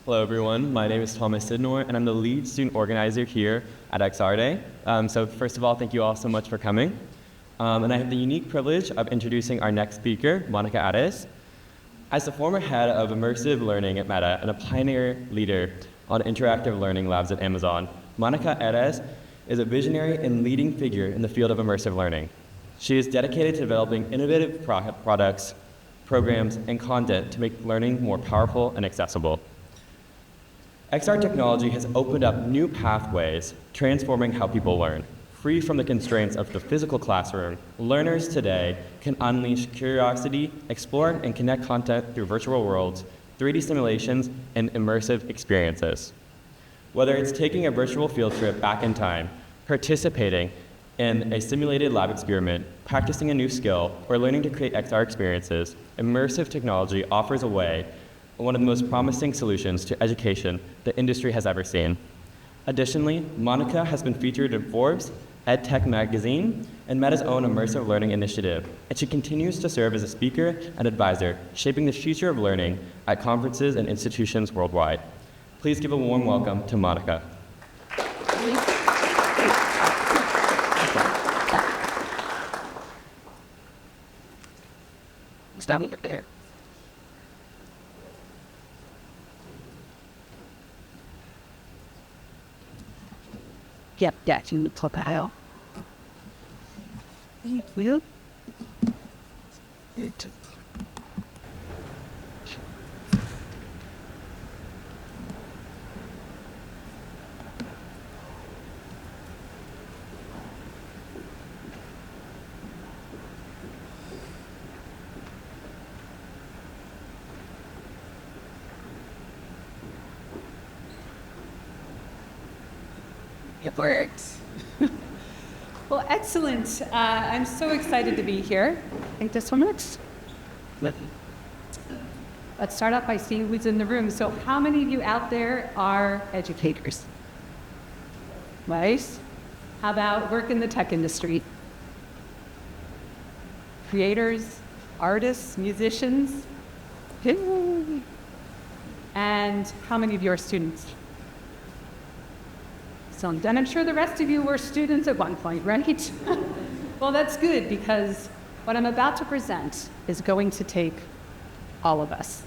Hello, everyone. My name is Thomas Sidnor, and I'm the lead student organizer here at InkRID. So first of all, thank you all so much for coming. And I have the unique privilege of introducing our next speaker, Monica Ares. As the former head of immersive learning at Meta and a pioneer leader on interactive learning labs at Amazon, Monica Ares is a visionary and leading figure in the field of immersive learning. She is dedicated to developing innovative products, programs, and content to make learning more powerful and accessible. XR technology has opened up new pathways, transforming how people learn. Free from the constraints of the physical classroom, learners today can unleash curiosity, explore and connect content through virtual worlds, 3D simulations, and immersive experiences. Whether it's taking a virtual field trip back in time, participating in a simulated lab experiment, practicing a new skill, or learning to create XR experiences, immersive technology offers a way, one of the most promising solutions to education the industry has ever seen. Additionally, Monica has been featured in Forbes, EdTech magazine, and Meta's own immersive learning initiative, and she continues to serve as a speaker and advisor, shaping the future of learning at conferences and institutions worldwide. Please give a warm welcome to Monica. Stop there. Yep, that's in the profile. Will? It. It works. Well, excellent. I'm so excited to be here. I think this one works. Let's start off by seeing who's in the room. So how many of you out there are educators? Right? How about work in the tech industry? Creators, artists, musicians? And how many of you are students? So then I'm sure the rest of you were students at one point, right? Well, that's good, because what I'm about to present is going to take all of us.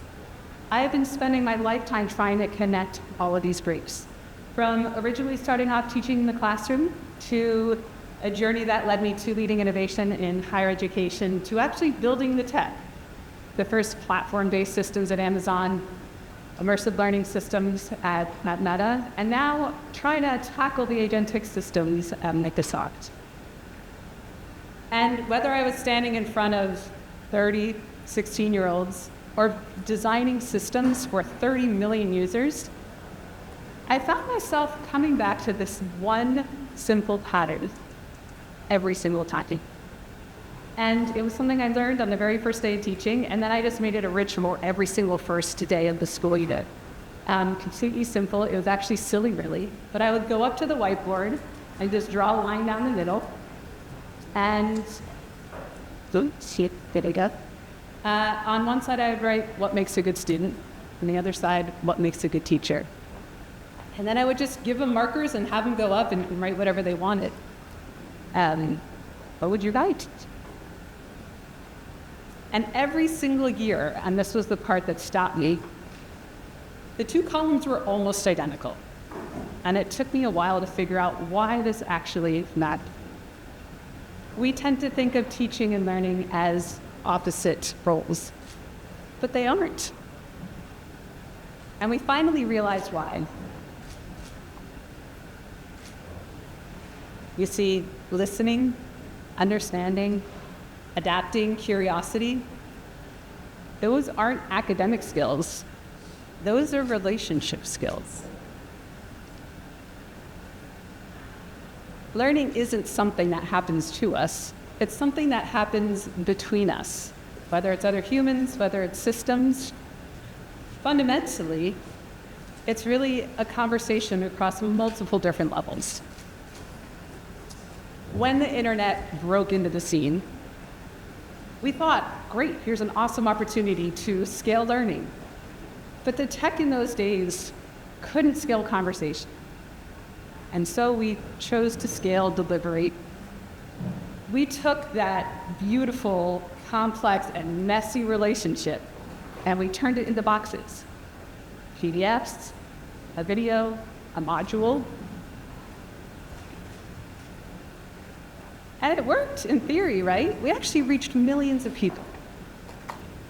I have been spending my lifetime trying to connect all of these groups, from originally starting off teaching in the classroom to a journey that led me to leading innovation in higher education to actually building the tech, the first platform-based systems at Amazon, immersive learning systems at Meta, and now trying to tackle the agentic systems at Microsoft. And whether I was standing in front of 30, 16-year-olds or designing systems for 30 million users, I found myself coming back to this one simple pattern every single time. And it was something I learned on the very first day of teaching, and then I just made it a ritual every single first day of the school year. Completely simple. It was actually silly, really. But I would go up to the whiteboard and just draw a line down the middle. And on one side, I would write what makes a good student. On the other side, what makes a good teacher. And then I would just give them markers and have them go up and write whatever they wanted. What would you write? And every single year, and this was the part that stopped me, the two columns were almost identical. And it took me a while to figure out why this actually mattered. We tend to think of teaching and learning as opposite roles, but they aren't. And we finally realized why. You see, listening, understanding, adapting, curiosity, those aren't academic skills. Those are relationship skills. Learning isn't something that happens to us. It's something that happens between us, whether it's other humans, whether it's systems. Fundamentally, it's really a conversation across multiple different levels. When the internet broke into the scene, we thought, great, here's an awesome opportunity to scale learning. But the tech in those days couldn't scale conversation. And so we chose to scale delivery. We took that beautiful, complex, and messy relationship, and we turned it into boxes. PDFs, a video, a module. And it worked in theory, right? We actually reached millions of people.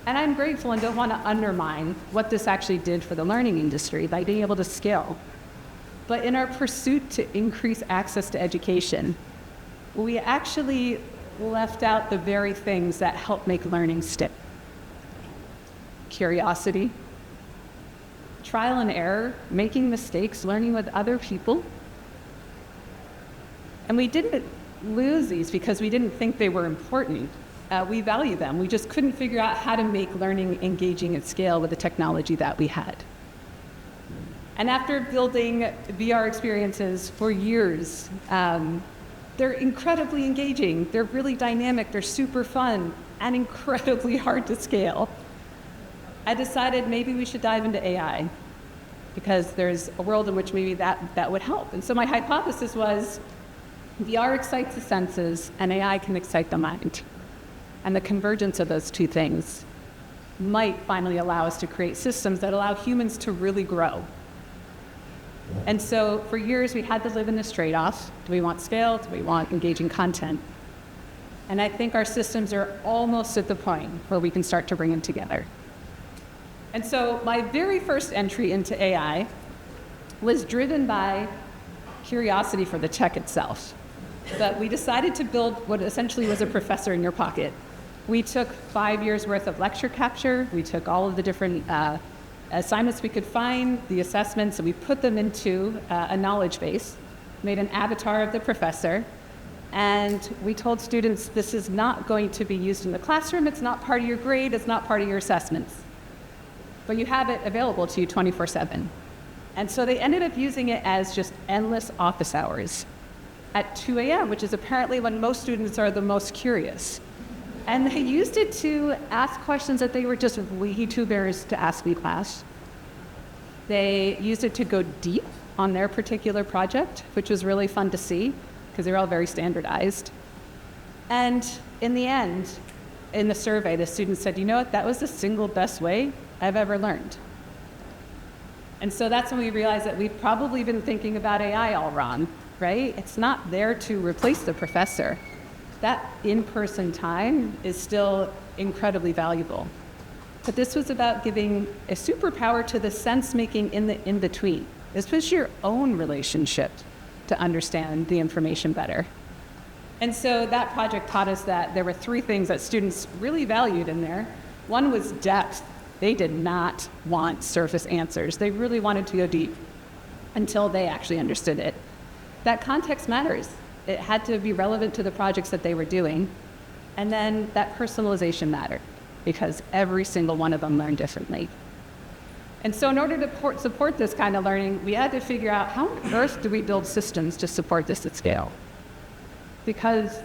And I'm grateful and don't want to undermine what this actually did for the learning industry by being able to scale. But in our pursuit to increase access to education, we actually left out the very things that help make learning stick. Curiosity, trial and error, making mistakes, learning with other people. And we didn't lose these because we didn't think they were important. We value them. We just couldn't figure out how to make learning engaging at scale with the technology that we had. And after building VR experiences for years, they're incredibly engaging. They're really dynamic. They're super fun and incredibly hard to scale. I decided maybe we should dive into AI because there's a world in which maybe that would help. And so my hypothesis was VR excites the senses and AI can excite the mind. And the convergence of those two things might finally allow us to create systems that allow humans to really grow. And so for years, we had to live in this trade-off. Do we want scale? Do we want engaging content? And I think our systems are almost at the point where we can start to bring them together. And so my very first entry into AI was driven by curiosity for the tech itself. But we decided to build what essentially was a professor in your pocket. We took 5 years worth of lecture capture. We took all of the different assignments we could find, the assessments, and we put them into a knowledge base, made an avatar of the professor, and we told students this is not going to be used in the classroom, it's not part of your grade, it's not part of your assessments. But you have it available to you 24/7. And so they ended up using it as just endless office hours at 2 a.m., which is apparently when most students are the most curious. And they used it to ask questions that they were just way too embarrassed to ask in class. They used it to go deep on their particular project, which was really fun to see because they were all very standardized. And in the end, in the survey, the students said, you know what, that was the single best way I've ever learned. And so that's when we realized that we've probably been thinking about AI all wrong, right? It's not there to replace the professor. That in-person time is still incredibly valuable. But this was about giving a superpower to the sense-making in the in-between. This was your own relationship to understand the information better. And so that project taught us that there were 3 things that students really valued in there. One was depth. They did not want surface answers. They really wanted to go deep until they actually understood it. That context matters. It had to be relevant to the projects that they were doing. And then that personalization mattered because every single one of them learned differently. And so in order to support this kind of learning, we had to figure out how on earth do we build systems to support this at scale? Because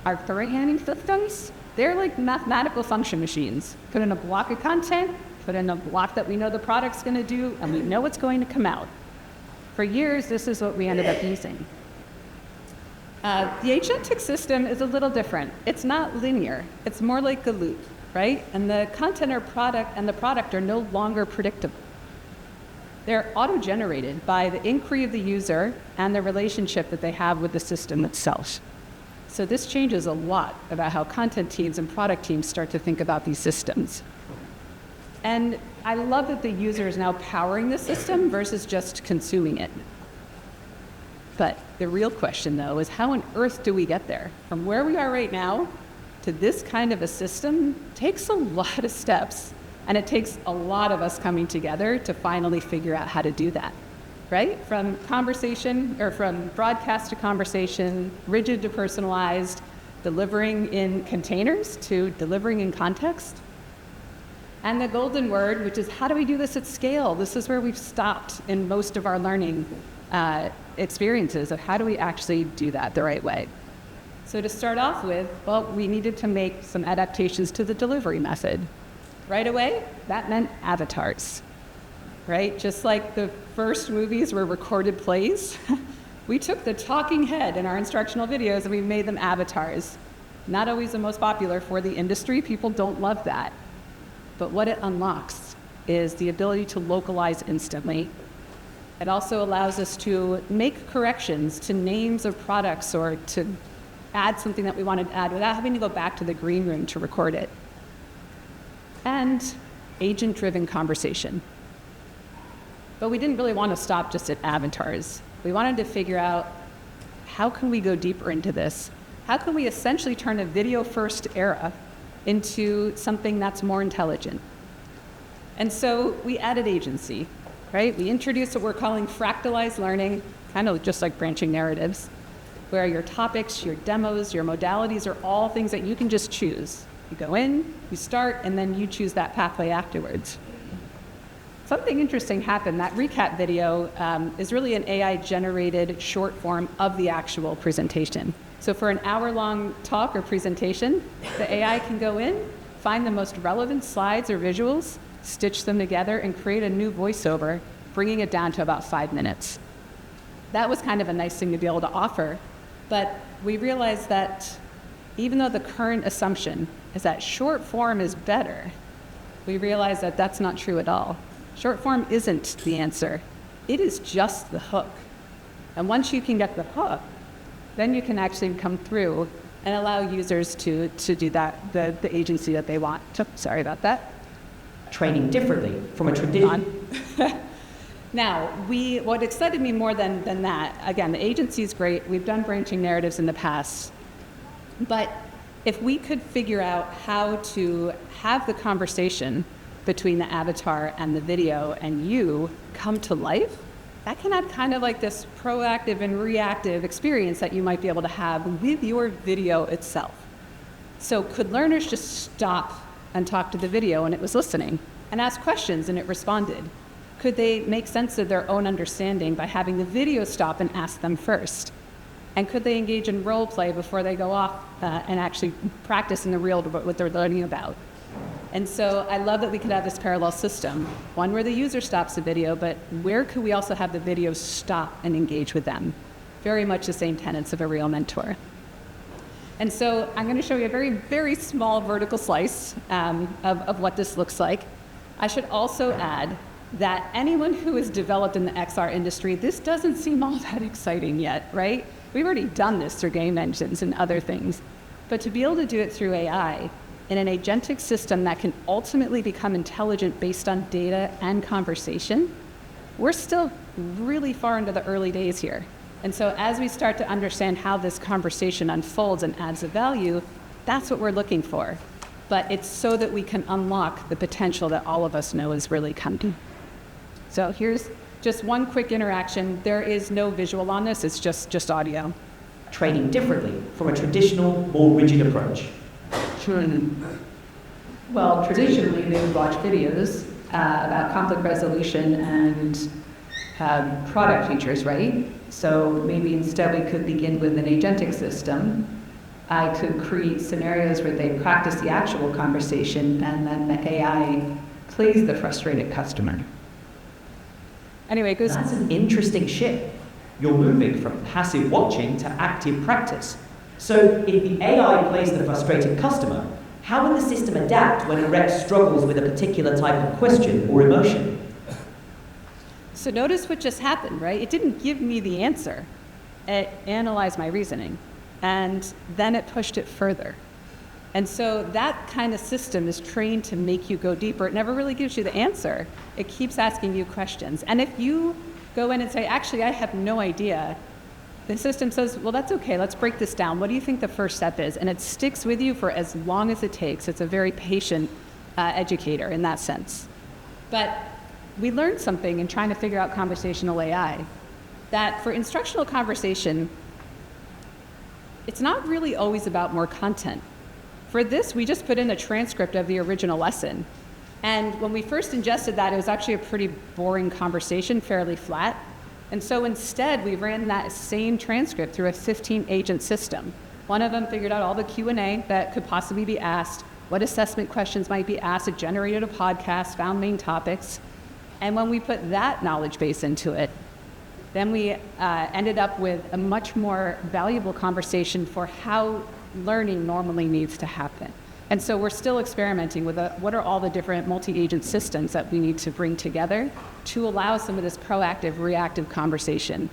our threat-handling systems, they're like mathematical function machines. Put in a block of content, put in a block that we know the product's going to do, and we know what's going to come out. For years, this is what we ended up using. The agentic system is a little different. It's not linear. It's more like a loop, right? And the content or product and the product are no longer predictable. They're auto-generated by the inquiry of the user and the relationship that they have with the system itself. So this changes a lot about how content teams and product teams start to think about these systems. And I love that the user is now powering the system versus just consuming it. But the real question, though, is how on earth do we get there? From where we are right now to this kind of a system takes a lot of steps, and it takes a lot of us coming together to finally figure out how to do that, right? From conversation, or from broadcast to conversation, rigid to personalized, delivering in containers to delivering in context. And the golden word, which is how do we do this at scale? This is where we've stopped in most of our learning experiences of how do we actually do that the right way. So to start off with, well, we needed to make some adaptations to the delivery method. Right away, that meant avatars. right? Just like the first movies were recorded plays, we took the talking head in our instructional videos and we made them avatars. Not always the most popular for the industry. People don't love that. But what it unlocks is the ability to localize instantly. It also allows us to make corrections to names of products or to add something that we wanted to add without having to go back to the green room to record it. And agent-driven conversation. But we didn't really want to stop just at avatars. We wanted to figure out, how can we go deeper into this? How can we essentially turn a video-first era into something that's more intelligent? And so we added agency, right? We introduced what we're calling fractalized learning, kind of just like branching narratives, where your topics, your demos, your modalities are all things that you can just choose. You go in, you start, and then you choose that pathway afterwards. Something interesting happened. That recap video is really an AI-generated short form of the actual presentation. So for an hour-long talk or presentation, the AI can go in, find the most relevant slides or visuals, stitch them together, and create a new voiceover, bringing it down to about 5 minutes. That was kind of a nice thing to be able to offer, but we realized that even though the current assumption is that short form is better, we realized that that's not true at all. Short form isn't the answer. It is just the hook. And once you can get the hook, then you can actually come through and allow users to do that, the agency that they want. Sorry about that. Training differently from a traditional. Now, what excited me more than that, again, the agency is great. We've done branching narratives in the past. But if we could figure out how to have the conversation between the avatar and the video and you come to life, that can add kind of like this proactive and reactive experience that you might be able to have with your video itself. So could learners just stop and talk to the video and it was listening and ask questions and it responded? Could they make sense of their own understanding by having the video stop and ask them first? And could they engage in role play before they go off and actually practice in the real what they're learning about? And so I love that we could have this parallel system, one where the user stops the video, but where could we also have the video stop and engage with them? Very much the same tenets of a real mentor. And so I'm going to show you a very, very small vertical slice of what this looks like. I should also add that anyone who is developed in the XR industry, this doesn't seem all that exciting yet, right? We've already done this through game engines and other things. But to be able to do it through AI in an agentic system that can ultimately become intelligent based on data and conversation, we're still really far into the early days here. And so as we start to understand how this conversation unfolds and adds a value, that's what we're looking for. But it's so that we can unlock the potential that all of us know is really coming. So here's just one quick interaction. There is no visual on this, it's just audio. Training differently from a traditional, more rigid approach. Well, traditionally they would watch videos about conflict resolution and product features, right? So maybe instead we could begin with an agentic system. I could create scenarios where they practice the actual conversation and then the AI plays the frustrated customer. Anyway, it goes. That's an interesting shift. You're moving from passive watching to active practice. So if the AI plays the frustrated customer, how will the system adapt when a rep struggles with a particular type of question or emotion? So notice what just happened, right? It didn't give me the answer. It analyzed my reasoning, and then it pushed it further. And so that kind of system is trained to make you go deeper. It never really gives you the answer. It keeps asking you questions. And if you go in and say, actually, I have no idea, the system says, well, that's okay, let's break this down. What do you think the first step is? And it sticks with you for as long as it takes. It's a very patient educator in that sense. But we learned something in trying to figure out conversational AI, that for instructional conversation, it's not really always about more content. For this, we just put in a transcript of the original lesson. And when we first ingested that, it was actually a pretty boring conversation, fairly flat. And so instead, we ran that same transcript through a 15-agent system. One of them figured out all the Q&A that could possibly be asked, what assessment questions might be asked, it generated a podcast, found main topics. And when we put that knowledge base into it, then we ended up with a much more valuable conversation for how learning normally needs to happen. And so we're still experimenting with what are all the different multi-agent systems that we need to bring together to allow some of this proactive, reactive conversation.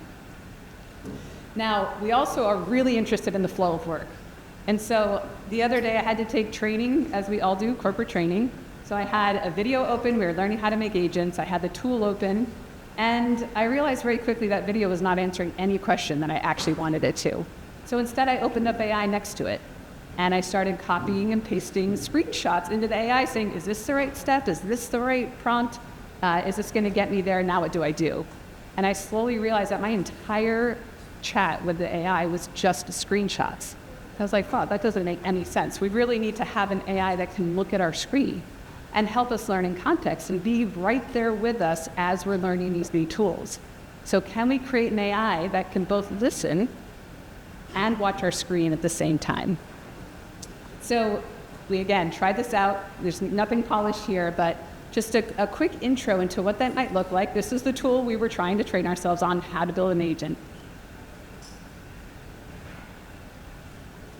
Now, we also are really interested in the flow of work. And so the other day I had to take training, as we all do, corporate training. So I had a video open, we were learning how to make agents, I had the tool open, and I realized very quickly that video was not answering any question that I actually wanted it to. So instead I opened up AI next to it, and I started copying and pasting screenshots into the AI saying, is this the right step? Is this the right prompt? Is this gonna get me there? Now what do I do? And I slowly realized that my entire chat with the AI was just screenshots. I was like, wow, that doesn't make any sense. We really need to have an AI that can look at our screen and help us learn in context and be right there with us as we're learning these new tools. So can we create an AI that can both listen and watch our screen at the same time? So we, again, tried this out. There's nothing polished here, but just a quick intro into what that might look like. This is the tool we were trying to train ourselves on, how to build an agent.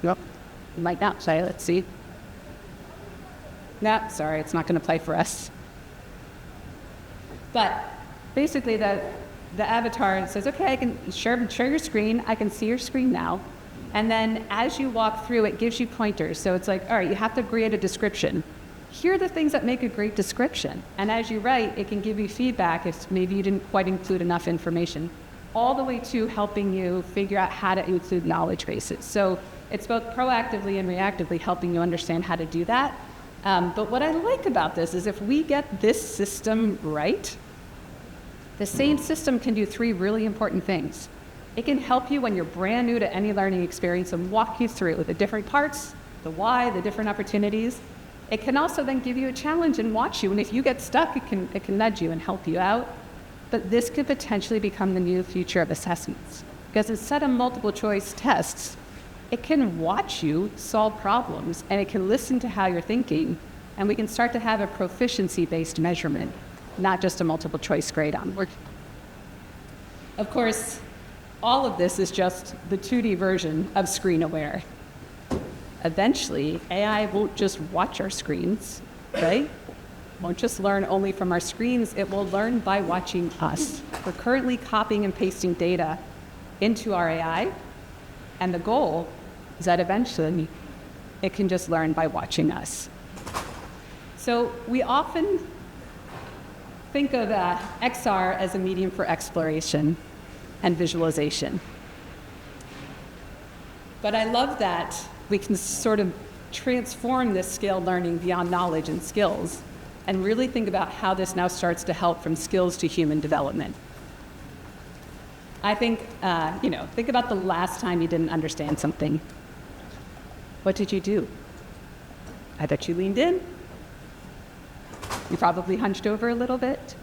Yep. You might not say, let's see. No, sorry, it's not going to play for us. But basically, the avatar says, okay, I can share your screen. I can see your screen now. And then as you walk through, it gives you pointers. So it's like, all right, you have to create a description. Here are the things that make a great description. And as you write, it can give you feedback if maybe you didn't quite include enough information, all the way to helping you figure out how to include knowledge bases. So it's both proactively and reactively helping you understand how to do that. But what I like about this is if we get this system right, the same system can do three really important things. It can help you when you're brand new to any learning experience and walk you through the different parts, the why, the different opportunities. It can also then give you a challenge and watch you, and if you get stuck, it can nudge you and help you out. But this could potentially become the new future of assessments, because instead of multiple choice tests, it can watch you solve problems, and it can listen to how you're thinking, and we can start to have a proficiency-based measurement, not just a multiple choice grade onward. Of course, all of this is just the 2D version of screen aware. Eventually, AI won't just watch our screens, right? Won't just learn only from our screens, it will learn by watching us. We're currently copying and pasting data into our AI, and the goal is that eventually it can just learn by watching us. So we often think of XR as a medium for exploration and visualization. But I love that we can sort of transform this scaled learning beyond knowledge and skills and really think about how this now starts to help from skills to human development. I think, think about the last time you didn't understand something. What did you do? I bet you leaned in. You probably hunched over a little bit,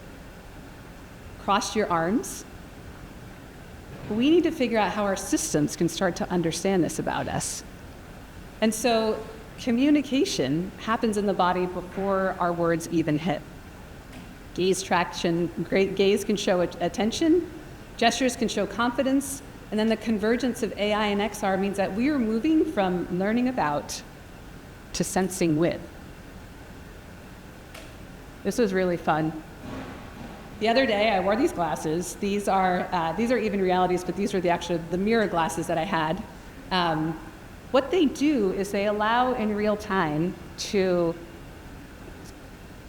crossed your arms. We need to figure out how our systems can start to understand this about us. And so communication happens in the body before our words even hit. Gaze traction, gaze can show attention, gestures can show confidence, and then the convergence of AI and XR means that we are moving from learning about to sensing with. This was really fun. The other day, I wore these glasses. These are even realities, but these are the mirror glasses that I had. What they do is they allow in real time to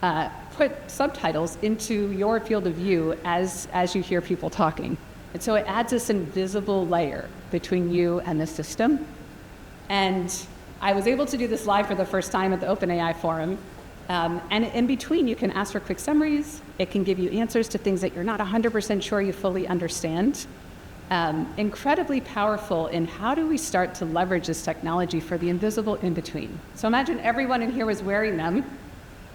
put subtitles into your field of view as you hear people talking. And so it adds this invisible layer between you and the system. And I was able to do this live for the first time at the OpenAI forum. And in between, you can ask for quick summaries. It can give you answers to things that you're not 100% sure you fully understand. Incredibly powerful in how do we start to leverage this technology for the invisible in-between. So imagine everyone in here was wearing them.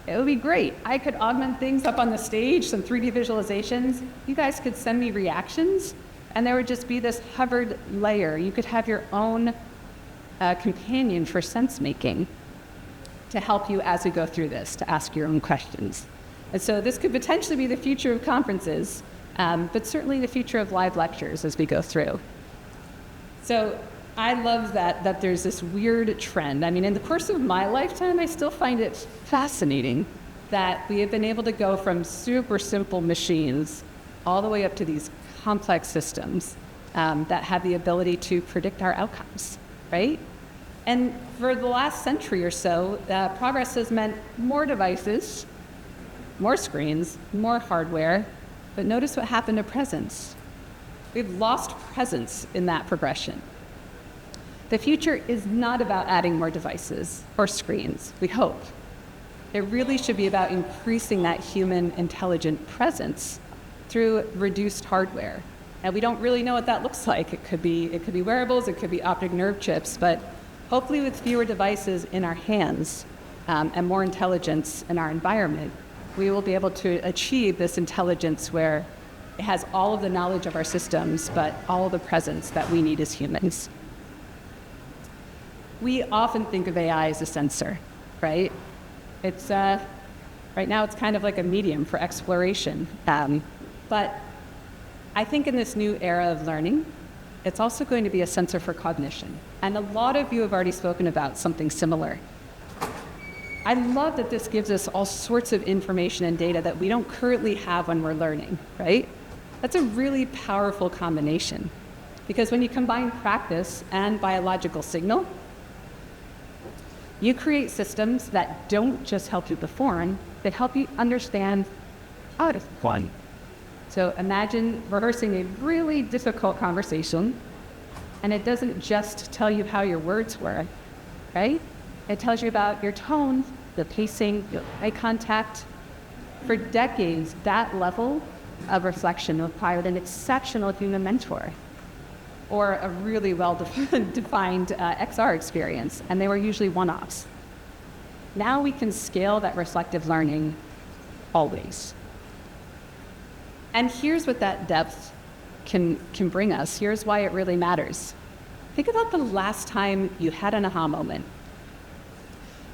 It would be great. I could augment things up on the stage, some 3D visualizations. You guys could send me reactions, and there would just be this hovered layer. You could have your own companion for sense-making to help you as we go through this, to ask your own questions. And so this could potentially be the future of conferences, but certainly the future of live lectures as we go through. So I love that there's this weird trend. I mean, in the course of my lifetime, I still find it fascinating that we have been able to go from super simple machines all the way up to these complex systems that have the ability to predict our outcomes, right? And for the last century or so, progress has meant more devices, more screens, more hardware, but notice what happened to presence. We've lost presence in that progression. The future is not about adding more devices or screens, we hope. It really should be about increasing that human intelligent presence through reduced hardware. And we don't really know what that looks like. It could be wearables, it could be optic nerve chips, but hopefully with fewer devices in our hands and more intelligence in our environment, we will be able to achieve this intelligence where it has all of the knowledge of our systems, but all of the presence that we need as humans. We often think of AI as a sensor, right? It's right now it's kind of like a medium for exploration. But I think in this new era of learning, it's also going to be a sensor for cognition. And a lot of you have already spoken about something similar. I love that this gives us all sorts of information and data that we don't currently have when we're learning, right? That's a really powerful combination. Because when you combine practice and biological signal, you create systems that don't just help you perform, that help you understand how to perform. So imagine rehearsing a really difficult conversation, and it doesn't just tell you how your words were, right? It tells you about your tone, the pacing, your eye contact. For decades, that level of reflection required an exceptional human mentor or a really well-defined XR experience, and they were usually one-offs. Now we can scale that reflective learning always. And here's what that depth can bring us. Here's why it really matters. Think about the last time you had an aha moment.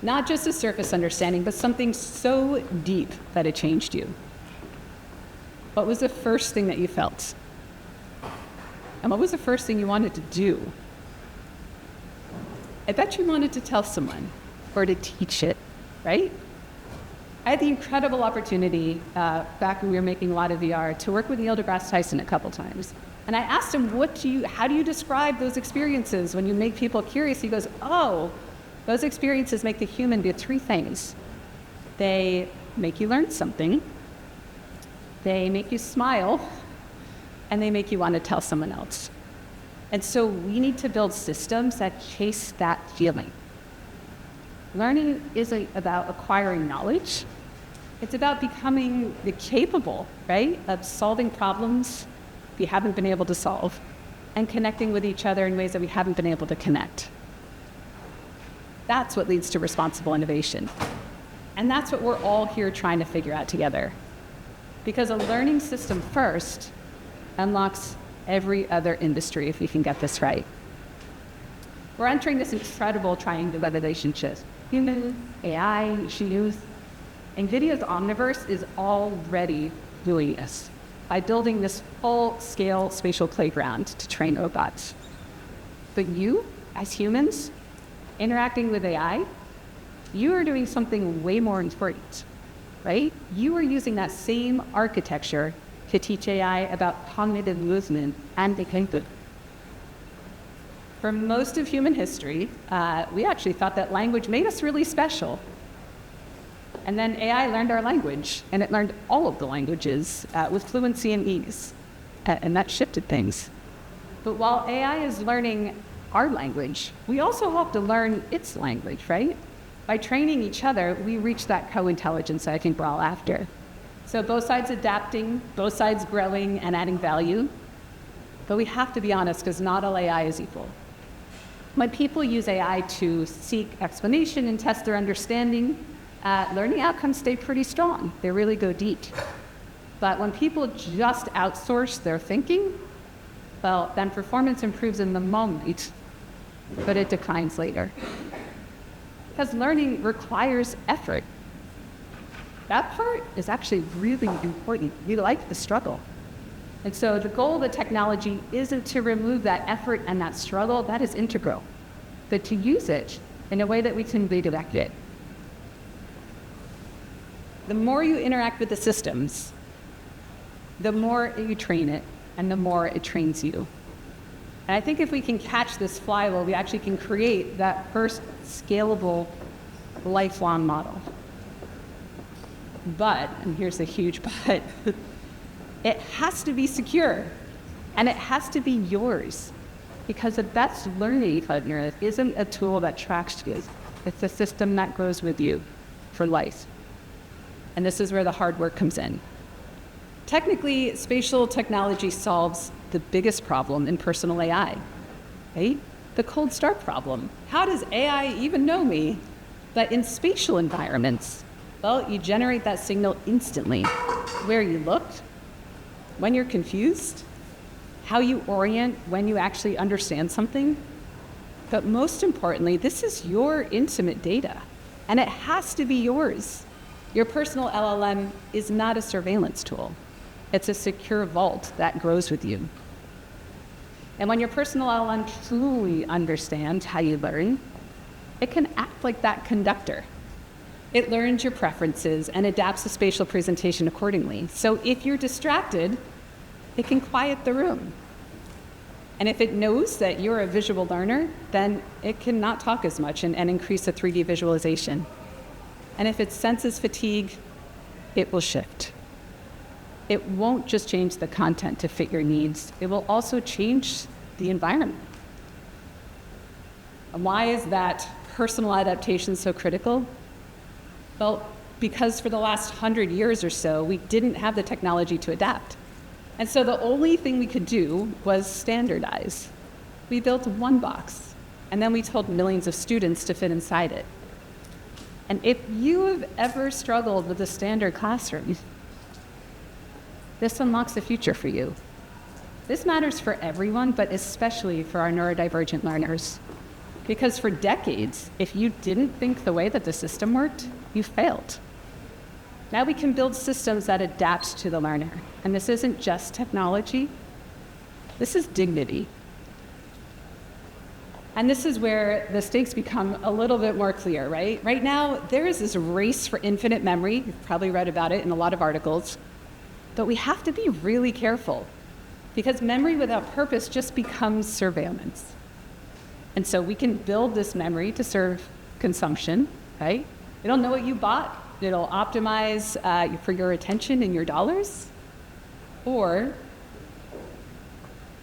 Not just a surface understanding, but something so deep that it changed you. What was the first thing that you felt? And what was the first thing you wanted to do? I bet you wanted to tell someone or to teach it, right? I had the incredible opportunity back when we were making a lot of VR to work with Neil deGrasse Tyson a couple times. And I asked him, how do you describe those experiences when you make people curious? He goes, those experiences make the human do three things. They make you learn something, they make you smile, and they make you want to tell someone else. And so we need to build systems that chase that feeling. Learning isn't about acquiring knowledge. It's about becoming capable, right, of solving problems we haven't been able to solve and connecting with each other in ways that we haven't been able to connect. That's what leads to responsible innovation. And that's what we're all here trying to figure out together. Because a learning system first unlocks every other industry if we can get this right. We're entering this incredible triangular relationship. Human, AI, youth. NVIDIA's Omniverse is already doing this by building this full-scale spatial playground to train robots. But you, as humans, interacting with AI, you are doing something way more important, right? You are using that same architecture to teach AI about cognitive movement and behavior. For most of human history, we actually thought that language made us really special. And then AI learned our language, and it learned all of the languages with fluency and ease, and that shifted things. But while AI is learning our language, we also have to learn its language, right? By training each other, we reach that co-intelligence that I think we're all after. So both sides adapting, both sides growing and adding value. But we have to be honest, because not all AI is equal. When people use AI to seek explanation and test their understanding, learning outcomes stay pretty strong. They really go deep. But when people just outsource their thinking, well, then performance improves in the moment, but it declines later. Because learning requires effort. That part is actually really important. You like the struggle. And so the goal of the technology isn't to remove that effort and that struggle. That is integral. But to use it in a way that we can redirect it. The more you interact with the systems, the more you train it, and the more it trains you. And I think if we can catch this flywheel, we actually can create that first scalable, lifelong model. But, and here's a huge but, it has to be secure, and it has to be yours, because the best learning partner isn't a tool that tracks you. It's a system that grows with you for life. And this is where the hard work comes in. Technically, spatial technology solves the biggest problem in personal AI, right? The cold start problem. How does AI even know me? But in spatial environments, well, you generate that signal instantly. Where you looked, when you're confused, how you orient when you actually understand something. But most importantly, this is your intimate data, and it has to be yours. Your personal LLM is not a surveillance tool. It's a secure vault that grows with you. And when your personal LLM truly understands how you learn, it can act like that conductor. It learns your preferences and adapts the spatial presentation accordingly. So if you're distracted, it can quiet the room. And if it knows that you're a visual learner, then it can not talk as much and increase the 3D visualization. And if it senses fatigue, it will shift. It won't just change the content to fit your needs. It will also change the environment. And why is that personal adaptation so critical? Well, because for the last 100 years or so, we didn't have the technology to adapt. And so the only thing we could do was standardize. We built one box, and then we told millions of students to fit inside it. And if you have ever struggled with a standard classroom, this unlocks the future for you. This matters for everyone, but especially for our neurodivergent learners. Because for decades, if you didn't think the way that the system worked, you failed. Now we can build systems that adapt to the learner. And this isn't just technology, this is dignity. And this is where the stakes become a little bit more clear, right? Right now, there is this race for infinite memory. You've probably read about it in a lot of articles. But we have to be really careful, because memory without purpose just becomes surveillance. And so we can build this memory to serve consumption, right? It'll know what you bought. It'll optimize for your attention and your dollars. Or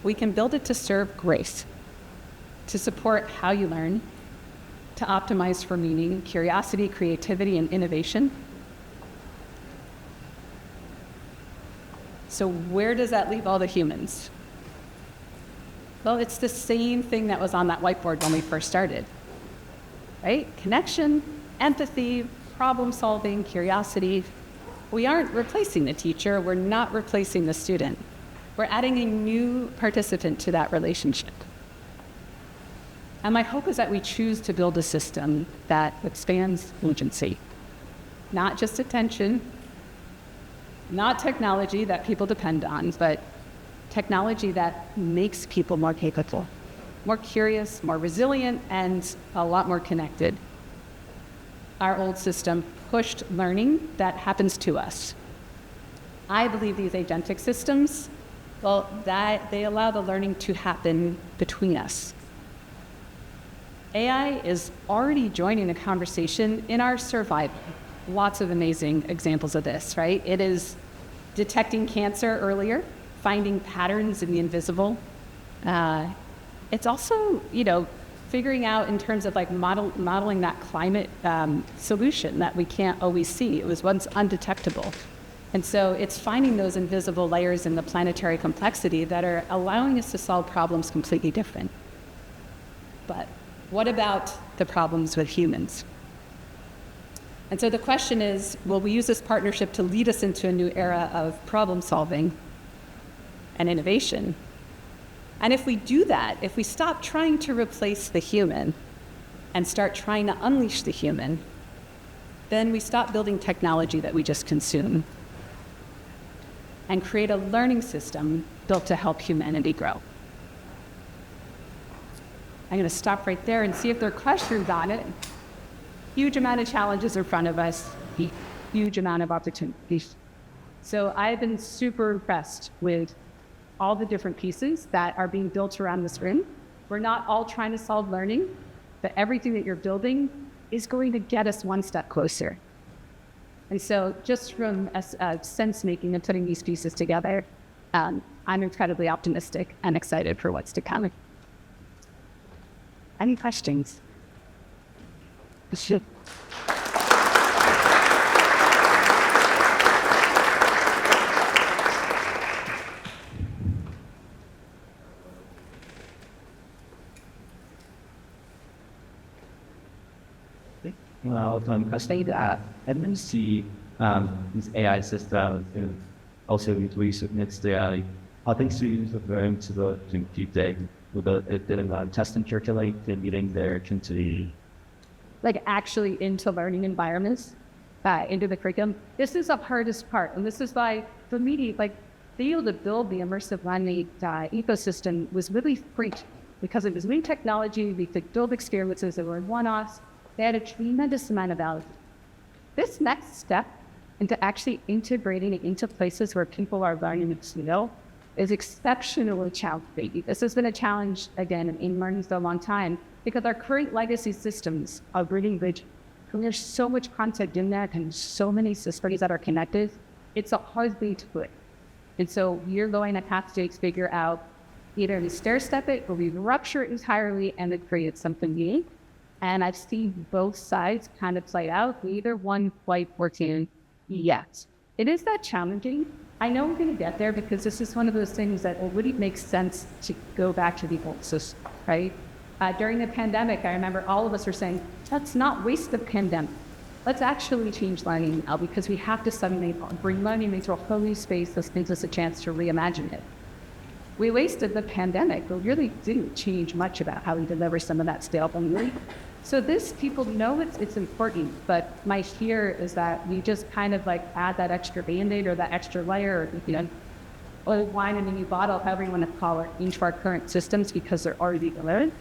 we can build it to serve grace, to support how you learn, to optimize for meaning, curiosity, creativity, and innovation. So where does that leave all the humans? Well, it's the same thing that was on that whiteboard when we first started, right? Connection, empathy, problem solving, curiosity. We aren't replacing the teacher. We're not replacing the student. We're adding a new participant to that relationship. And my hope is that we choose to build a system that expands agency, not just attention, not technology that people depend on, but technology that makes people more capable, more curious, more resilient, and a lot more connected. Our old system pushed learning that happens to us. I believe these agentic systems, well, that they allow the learning to happen between us. AI is already joining the conversation in our survival. Lots of amazing examples of this, right? It is detecting cancer earlier, finding patterns in the invisible. It's also, figuring out in terms of like modeling that climate solution that we can't always see. It was once undetectable. And so it's finding those invisible layers in the planetary complexity that are allowing us to solve problems completely different. But what about the problems with humans? And so the question is, will we use this partnership to lead us into a new era of problem solving and innovation? And if we do that, if we stop trying to replace the human and start trying to unleash the human, then we stop building technology that we just consume and create a learning system built to help humanity grow. I'm going to stop right there and see if there are questions on it. Huge amount of challenges in front of us, huge amount of opportunities. So I've been super impressed with all the different pieces that are being built around this room. We're not all trying to solve learning, but everything that you're building is going to get us one step closer. And so just from sense making and putting these pieces together, I'm incredibly optimistic and excited for what's to come. Any questions? Well, I say that I didn't see these AI systems and also with research AI. I think students are going to the day with a test and circulate and getting there into Like actually into learning environments, into the curriculum. This is the hardest part. And this is why for me, like being able to build the immersive learning ecosystem was really free because it was new technology. We could build experiences that were one-offs. They had a tremendous amount of value. This next step into actually integrating it into places where people are learning to know is exceptionally challenging. This has been a challenge, again, in learning for a long time because our current legacy systems are really rich. And there's so much content in there and so many systems that are connected. It's a hard thing to put. And so you're going to have to figure out either we stair-step it or we rupture it entirely and then create something unique. And I've seen both sides kind of play out, neither one quite working yet. It is that challenging. I know we're going to get there because this is one of those things that it really makes sense to go back to the old system, right? During the pandemic, I remember all of us were saying, let's not waste the pandemic. Let's actually change learning now because we have to suddenly bring learning into a whole new space that gives us a chance to reimagine it. We wasted the pandemic, but really didn't change much about how we deliver some of that stale learning. So this, people know it's important, but my fear is that we just kind of like add that extra Band-Aid or that extra layer, or wine in a new bottle, however you want to call it, into our current systems because they're already delivered.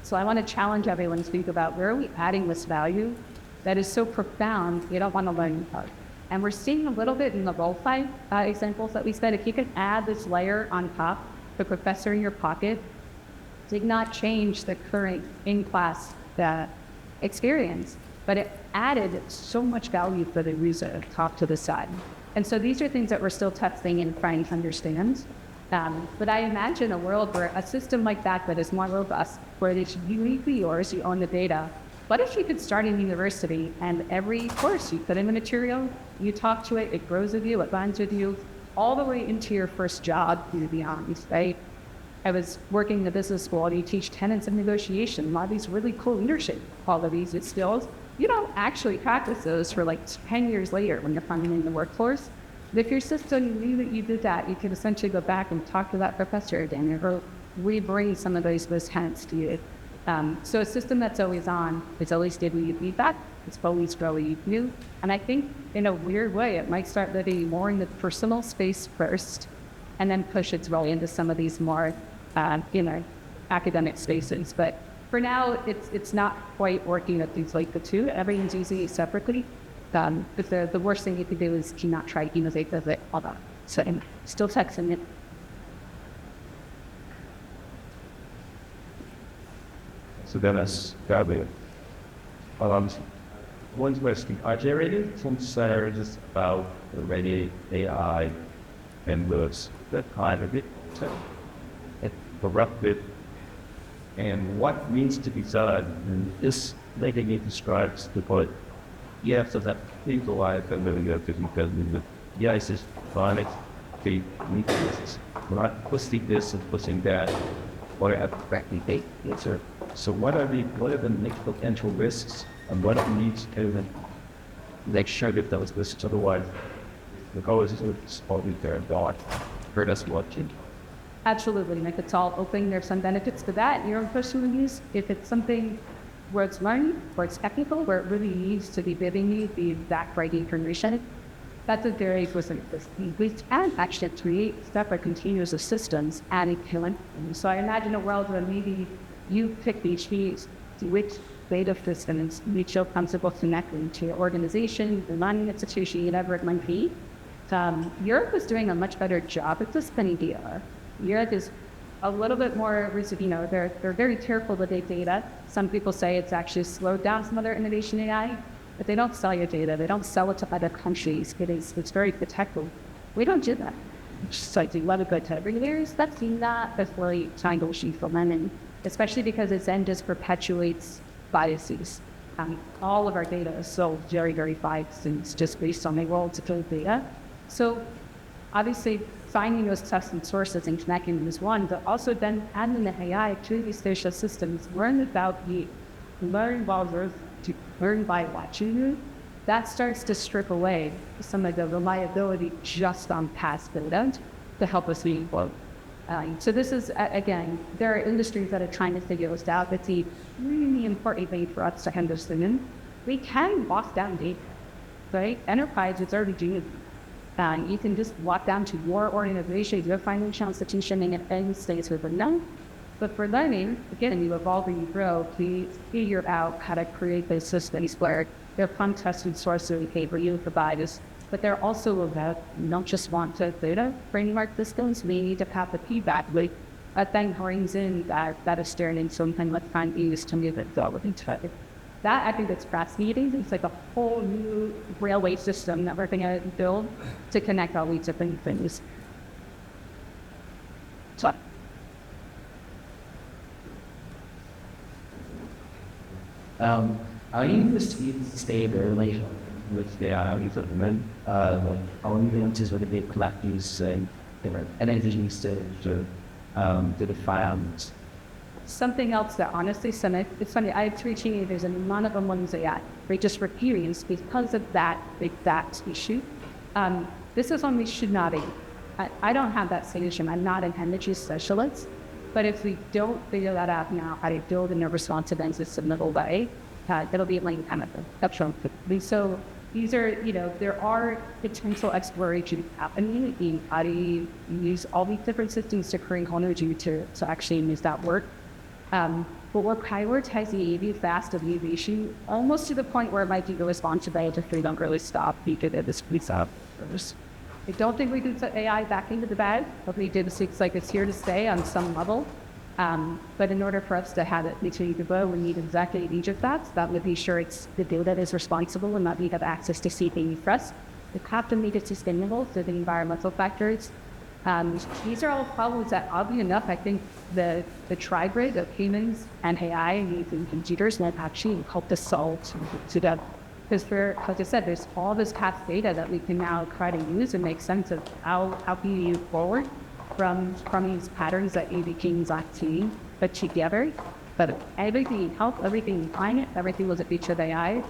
So I want to challenge everyone to think about where are we adding this value that is so profound we don't want to learn about. And we're seeing a little bit in the role-play examples that we said, if you can add this layer on top, the professor in your pocket, did not change the current in-class experience, but it added so much value for the user top to the side. And so these are things that we're still testing and trying to understand. But I imagine a world where a system like that is more robust, where it's uniquely yours, you own the data. What if you could start in university and every course you put in the material, you talk to it, it grows with you, it bonds with you, all the way into your first job and beyond, right? I was working in the business school and you teach tenets of negotiation, a lot of these really cool leadership qualities and skills. You don't actually practice those for like 10 years later when you're finally in the workforce. But if your system knew that you did that, you could essentially go back and talk to that professor again or re-bring some of those tenets to you. So a system that's always on, it's always giving you feedback, it's always growing you. And I think in a weird way, it might start living more in the personal space first and then push its way into some of these more academic spaces. But for now, it's not quite working at these like the two. Everyone's using it separately. But the worst thing you can do is to not try to innovate with it all that. So I'm still texting it. So then that's probably one question. Are there any concerns about already AI and words that kind of it corrupted and what needs to be done? And this making it describes the point. Yeah, so that people life and living up because yeah, it's just fun, it's big, we're not pushing this and pushing that, or practically answer. So what are the next potential risks and what needs to make sure that those risks, otherwise the goal is to support there and God hurt us watching. Absolutely, and if it's all open, there's some benefits to that. Your own personal use, if it's something where it's learning, where it's technical, where it really needs to be giving you the exact right information, that's a very important system. We can actually create separate continuous systems adding to it. So I imagine a world where maybe you pick these sheets to which data systems you feel comfortable connecting to your organization, your learning institution, whatever it might be. Europe is doing a much better job at this than we are. Europe is a little bit more, they're very careful with their data. Some people say it's actually slowed down some other innovation AI, but they don't sell your data. They don't sell it to other countries. It's very protected. We don't do that. Just like we let it go to regulators. That's not really trying to sheet for them, especially because it then just perpetuates biases. All of our data is so very, very biased, and it's just based on the world's data. So obviously finding those trusted sources and connecting them is one, but also then adding the AI to these spatial systems, learn about you, learn while you're to learn by watching you. That starts to strip away some of the reliability just on past data to help us be quote. So this is, again, there are industries that are trying to figure this out. It's a really important thing for us to understand. We can lock down data, right? Enterprise is already doing it. You can just walk down to your organization, your financial institution, and any states within them. But for learning, again, you evolve and you grow. We figure out how to create those systems where they're fun-tested sources of paper you provide us, but they're also about not just want-to data framework systems. We need to have the feedback loop that then brings in that is turning something like time used to move it forward into it. That, I think, it's fascinating. It's like a whole new railway system that we're going to build to connect all these different things. So, I used to stay very late with the equipment. Our influences were the big collectors and entities to the files. something else that honestly, it's funny, I have 3 teenagers and none of them ones AI. They just refuse because of that issue. This is one we should not be. I don't have that same issue. I'm not an energy specialist, but if we don't figure that out now, how to build in a responsive and submittal way, it'll be like kind of a So these are, there are potential exploration happening in how do you use all these different systems to create energy to actually use that work. But we're prioritizing AV fast of innovation almost to the point where it might be irresponsible if we don't really stop because of this police out. I don't think we can set AI back into the bag, but we did. It looks like it's here to stay on some level. But in order for us to have it continue to grow, we need exactly each of that. That would be sure it's the data that is responsible and that we have access to CPU for us. We have to make it sustainable, so the environmental factors. These are all problems that, oddly enough, I think the tribrid of humans and AI and using computers might actually help us solve to that. Because like I said, there's all this past data that we can now try to use and make sense of how we move forward from these patterns that we became acting put together. But everything help, everything climate, everything was a feature of AI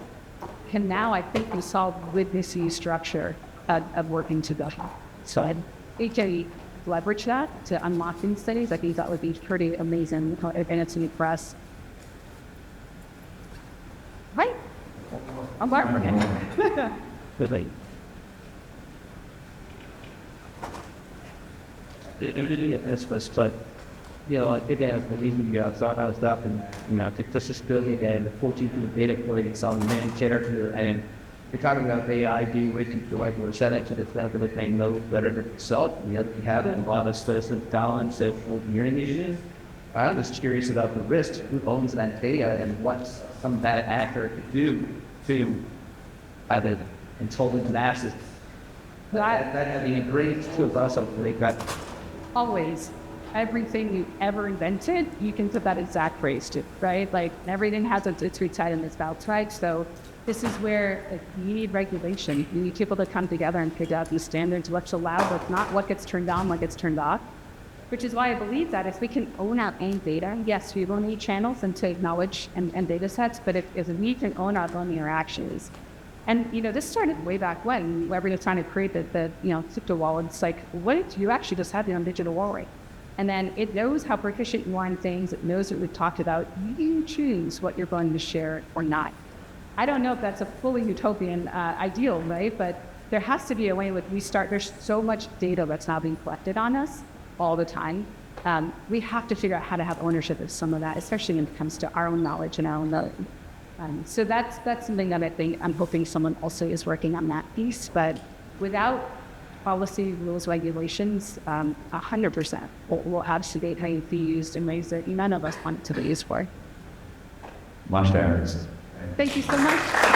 can now, I think, be solved with this new structure of working together. So I think we leverage that to unlock these studies. I think that would be pretty amazing, and it's new for us. Right? I'm glad for it. Good late. But again, believe thought I was up and this is good again, the 14 data quality on the main character, and you're talking about AI being written to the right word setting to the fact that they know better than itself. We have a lot of specific talents of hearing issues. I'm just curious about the risks, who owns that data, and what some of that actor could do to either intelligent masses. That having a great to us of like that. Always. Everything you ever invented, you can put that exact phrase to, right? Like everything has its root side and its valve side. So this is where you need regulation. You need people to come together and figure out these standards, what's allowed, what's not, what gets turned on, what gets turned off. Which is why I believe that if we can own our own data, yes, we will need channels and to acknowledge and data sets, but if we can own our own interactions. And, this started way back when, where we were trying to create the crypto wallet. It's like, what if you actually just had your own digital wallet? And then it knows how proficient you are in things. It knows what we've talked about. You choose what you're going to share or not. I don't know if that's a fully utopian ideal, right? But there has to be a way there's so much data that's now being collected on us all the time. We have to figure out how to have ownership of some of that, especially when it comes to our own knowledge and our own knowing. So that's something that I'm hoping someone also is working on that piece. But without policy, rules, regulations, 100% will absolutely be used in ways that none of us want it to be used for. Much thanks. Thank you so much.